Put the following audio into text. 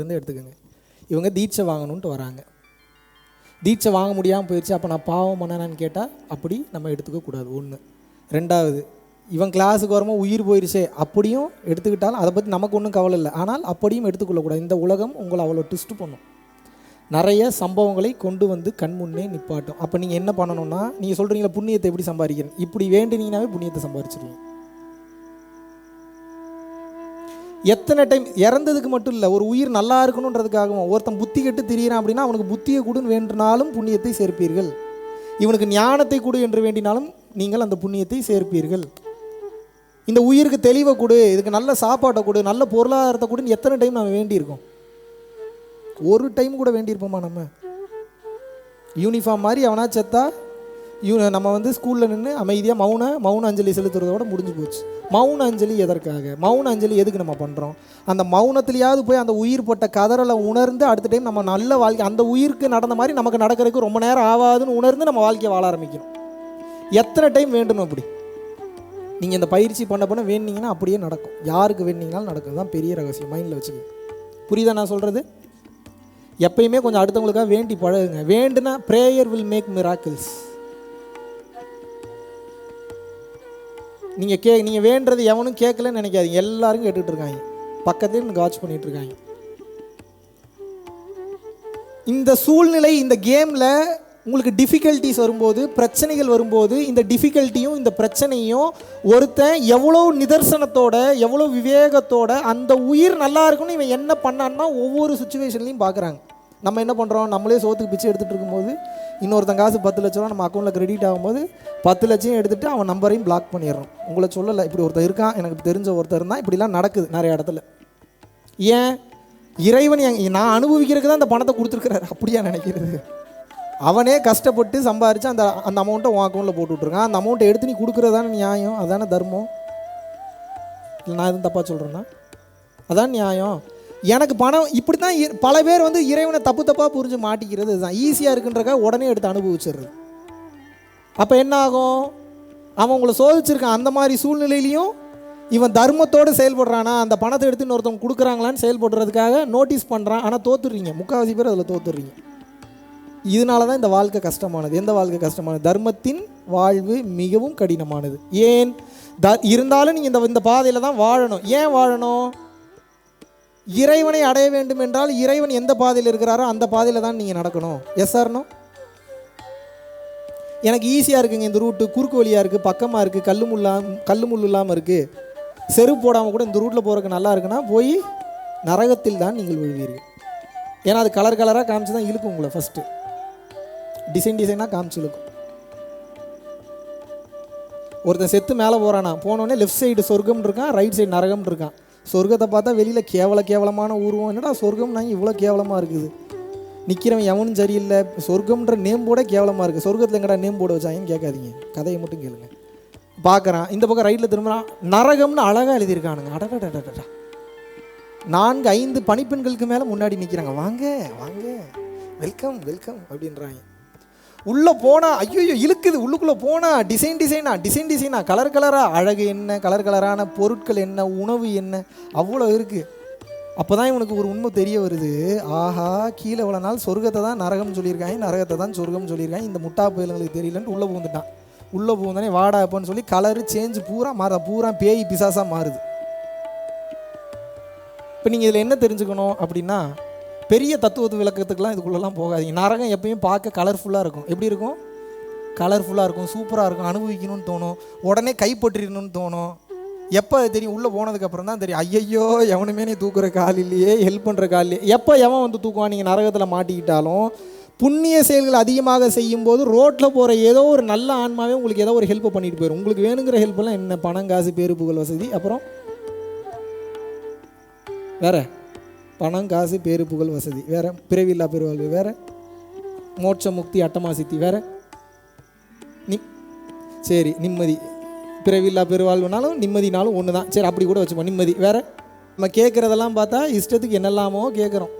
வந்து எடுத்துக்கோங்க. இவங்க தீட்சை வாங்கணுன்ட்டு வராங்க. தீட்சை வாங்க முடியாமல் போயிடுச்சு. அப்போ நான் பாவம் பண்ணனான்னு கேட்டால் அப்படி நம்ம எடுத்துக்கக்கூடாது. ஒன்று. ரெண்டாவது, இவன் கிளாஸுக்கு வரும்போது உயிர் போயிடுச்சே அப்படியும் எடுத்துக்கிட்டாலும் அதை பற்றி நமக்கு ஒன்றும் கவலை இல்லை. ஆனால் அப்படியும் எடுத்துக்கொள்ளக்கூடாது. இந்த உலகம் உங்களை அவ்வளோ ட்விஸ்ட் பண்ணும். நிறைய சம்பவங்களை கொண்டு வந்து கண் முன்னே நிப்பாட்டும். அப்போ நீங்கள் என்ன பண்ணணும்னா, நீங்கள் சொல்கிறீங்களா புண்ணியத்தை எப்படி சம்பாதிக்கிறேன், இப்படி வேண்டினீங்கன்னாவே புண்ணியத்தை சம்பாதிச்சிருவீங்க. எத்தனை டைம் இறந்ததுக்கு மட்டும் இல்லை, ஒரு உயிர் நல்லா இருக்கணுன்றதுக்காகவும் ஒருத்தன் புத்தி கெட்டு திரியிறான் அப்படின்னா அவனுக்கு புத்தியை கொடுன்னு வேண்டினாலும் புண்ணியத்தை சேர்ப்பீர்கள். இவனுக்கு ஞானத்தை கொடு என்று வேண்டினாலும் நீங்கள் அந்த புண்ணியத்தை சேர்ப்பீர்கள். இந்த உயிருக்கு தெளிவை கொடு, இதுக்கு நல்ல சாப்பாட்டை கொடு, நல்ல பொருளாதாரத்தை கொடுன்னு எத்தனை டைம் நம்ம வேண்டியிருக்கோம்? ஒரு டைம் கூட வேண்டியிருப்போமா? நம்ம யூனிஃபார்ம் மாதிரி அவனா செத்தா நம்ம வந்து ஸ்கூலில் நின்று அமைதியாக மௌன அஞ்சலி செலுத்துறதோட முடிஞ்சு போச்சு. மௌன அஞ்சலி எதற்காக? மௌன அஞ்சலி எதுக்கு நம்ம பண்ணுறோம்? அந்த மௌனத்திலேயாவது போய் அந்த உயிர் போட்ட கதறலை உணர்ந்து அடுத்த டைம் நம்ம நல்ல வாழ்க்கை, அந்த உயிருக்கு நடந்த மாதிரி நமக்கு நடக்கிறதுக்கு ரொம்ப நேரம் ஆகாதுன்னு உணர்ந்து நம்ம வாழ்க்கையை வாழ ஆரம்பிக்கணும். எத்தனை டைம் வேண்டணும் அப்படி? நீங்கள் இந்த பயிற்சி பண்ண வேண்டிங்கன்னா அப்படியே நடக்கும். யாருக்கு வேண்டிங்கனாலும் நடக்கும். தான் பெரிய ரகசியம். மைண்டில் வச்சுக்கோங்க. புரியுதா நான் சொல்கிறது? எப்பயுமே கொஞ்சம் அடுத்தவங்களுக்காக வேண்டி பழகுங்க. வேண்டுனா ப்ரேயர் வில் மேக் மிராக்கிள்ஸ். நீங்கள் வேண்டுறது எவனும் கேட்கலன்னு நினைக்காதீங்க. எல்லாரும் கேட்டுட்டு இருக்காங்க, பக்கத்துலேயே எனக்கு வாட்ச் பண்ணிட்டு இருக்காங்க. இந்த சூழ்நிலை, இந்த கேமில் உங்களுக்கு டிஃபிகல்ட்டிஸ் வரும்போது, பிரச்சனைகள் வரும்போது, இந்த டிஃபிகல்ட்டியும் இந்த பிரச்சனையும் ஒருத்தன் எவ்வளோ நிதர்சனத்தோட, எவ்வளோ விவேகத்தோட அந்த உயிர் நல்லா இருக்குன்னு இவன் என்ன பண்ணான்னா ஒவ்வொரு சுச்சுவேஷன்லையும் பார்க்குறாங்க. நம்ம என்ன பண்ணுறோம்? நம்மளே சோத்துக்கு பிச்சை எடுத்துகிட்டு இருக்கும்போது இன்னொருத்தன் காசு 10 லட்ச ரூபா நம்ம அக்கௌண்ட்டில் கிரெடிட் ஆகும்போது 10 லட்சம் எடுத்துகிட்டு அவன் நம்பரையும் பிளாக் பண்ணிடுறோம். உங்களை சொல்லலை, இப்படி ஒருத்தர் இருக்கான், எனக்கு தெரிஞ்ச ஒருத்தர் இருந்தால் இப்படிலாம் நடக்குது நிறைய இடத்துல. ஏன்? இறைவன் நான் அனுபவிக்கிறதுக்கு தான் அந்த பணத்தை கொடுத்துருக்கிறாரு அப்படியா நினைக்கிறது? அவனே கஷ்டப்பட்டு சம்பாரித்து அந்த அமௌண்ட்டை உன் அக்கௌண்ட்டில் போட்டு விட்ருக்கான். அந்த அமௌண்ட்டை எடுத்து நீ கொடுக்குறதான நியாயம், அதான தர்மம். இல்லை நான் எதுவும் தப்பாக சொல்கிறேன்னா? அதான் நியாயம். எனக்கு பணம் இப்படி தான். பல பேர் வந்து இறைவனை தப்பாக புரிஞ்சு மாட்டிக்கிறது இதுதான். ஈஸியாக இருக்குன்றக்கா உடனே எடுத்து அனுபவிச்சிடுறது. அப்போ என்ன ஆகும்? அவன் உங்களை சோதிச்சிருக்கான். அந்த மாதிரி சூழ்நிலையிலையும் இவன் தர்மத்தோடு செயல்படுறானா, அந்த பணத்தை எடுத்து இன்னொருத்தவங்க கொடுக்குறாங்களான்னு செயல்படுறதுக்காக நோட்டீஸ் பண்ணுறான். ஆனால் தோத்துடுறீங்க. முக்கால்வாசி பேர் அதில் தோத்துடுறீங்க. இதனால தான் இந்த வாழ்க்கை கஷ்டமானது. எந்த வாழ்க்கை கஷ்டமானது? தர்மத்தின் வாழ்வு மிகவும் கடினமானது. ஏன்? இருந்தாலும் நீங்கள் இந்த பாதையில் தான் வாழணும். ஏன் வாழணும்? இறைவனை அடைய வேண்டும் என்றால் இறைவன் எந்த பாதையில் இருக்கிறாரோ அந்த பாதையில் தான் நீங்கள் நடக்கணும். Yes or no? எனக்கு ஈஸியாக இருக்குங்க இந்த ரூட்டு, குறுக்கு வழியாக இருக்குது, பக்கமாக இருக்குது, கல் முள் இல்லாமல் இருக்குது, செருப்பு போடாமல் கூட இந்த ரூட்டில் போகிறதுக்கு நல்லா இருக்குன்னா போய் நரகத்தில் தான் நீங்கள் விழுவீர்கள். ஏன்னா அது கலர் கலராக காமிச்சு தான் இழுக்கும் உங்களை. ஃபஸ்ட்டு டிசைனாக காமிச்சு இழுக்கும். ஒருத்தன் செத்து மேலே போகிறானா, போனோடனே லெஃப்ட் சைடு சொர்க்கம் இருக்கான், ரைட் சைடு நரகம் இருக்கான். சொர்க்கத்தை பார்த்தா வெளியில் கேவலமான உருவம். என்னடா சொர்க்கம்னா இவ்வளோ கேவலமாக இருக்குது, நிற்கிறவன் எவனும் சரியில்லை, சொர்க்கம்ன்ற நேம் போட கேவலமாக இருக்குது. சொர்க்கத்தில் எங்கடா நேம் போட வச்சாங்கன்னு கேட்காதீங்க, கதையை மட்டும் கேளுங்க. பார்க்குறான், இந்த பக்கம் ரைட்டில் திரும்புகிறான், நரகம்னு அழகாக எழுதியிருக்கானுங்க. அடடா 4-5 பணிப்பெண்களுக்கு மேலே முன்னாடி நிற்கிறாங்க. வாங்க வெல்கம் அப்படின்றாங்க. உள்ளே போனால் ஐயோ இழுக்குது. உள்ளுக்குள்ளே போனால் டிசைனா கலராக அழகு என்ன, கலரான பொருட்கள் என்ன, உணவு என்ன, அவ்வளோ இருக்குது. அப்போ தான் இவனுக்கு ஒரு உண்மை தெரிய வருது. ஆஹா, கீழே இவ்வளோ நாள் சொர்க்கத்தை தான் நரகம்னு சொல்லியிருக்காங்க, நரகத்தை தான் சொர்க்கம்னு சொல்லியிருக்காங்க, இந்த முட்டா புயலுங்களுக்கு தெரியலன்ட்டு உள்ளே பூந்துட்டான். உள்ளே பூந்தானே வாடா அப்போன்னு சொல்லி கலரு சேஞ்சு பூரா பேய் பிசாசாக மாறுது. இப்போ நீங்கள் இதில் என்ன தெரிஞ்சுக்கணும் அப்படின்னா, பெரிய தத்துவத்து விளக்கத்துக்கெலாம் இதுக்குள்ளெல்லாம் போகாதீங்க. நரகம் எப்பயும் பார்க்க கலர்ஃபுல்லாக இருக்கும். எப்படி இருக்கும்? கலர்ஃபுல்லாக இருக்கும், சூப்பராக இருக்கும், அனுபவிக்கணும்னு தோணும், உடனே கைப்பற்றிடணும்னு தோணும். எப்போ தெரியும்? உள்ளே போனதுக்கப்புறம் தான் தெரியும், ஐயையோ எவனுமே நீ தூக்குற கால் இல்லையே, ஹெல்ப் பண்ணுற கால் இல்லையே. எப்போ எவன் வந்து தூக்குவான்? நீங்கள் நரகத்தில் மாட்டிக்கிட்டாலும் புண்ணிய செயல்கள் அதிகமாக செய்யும்போது ரோட்டில் போகிற ஏதோ ஒரு நல்ல ஆன்மாவே உங்களுக்கு ஏதோ ஒரு ஹெல்ப்பை பண்ணிட்டு போயிடும். உங்களுக்கு வேணுங்கிற ஹெல்ப்பெல்லாம் என்ன? பணம், காசு, பேரு, புகழ், வசதி, அப்புறம் வேறு பணம், காசு, பேரு, புகழ், வசதி, வேறு பிறவில்லா பெருவாழ்வு, வேறு மோட்ச, முக்தி, அட்டமா சித்தி, வேறு சரி நிம்மதி. பிறவில்லா பெருவாழ்வுனாலும் நிம்மதினாலும் ஒன்று தான். சரி அப்படி கூட வச்சுப்போம், நிம்மதி. வேறு நம்ம கேட்குறதெல்லாம் பார்த்தா இஷ்டத்துக்கு என்னெல்லாமோ கேட்குறோம்.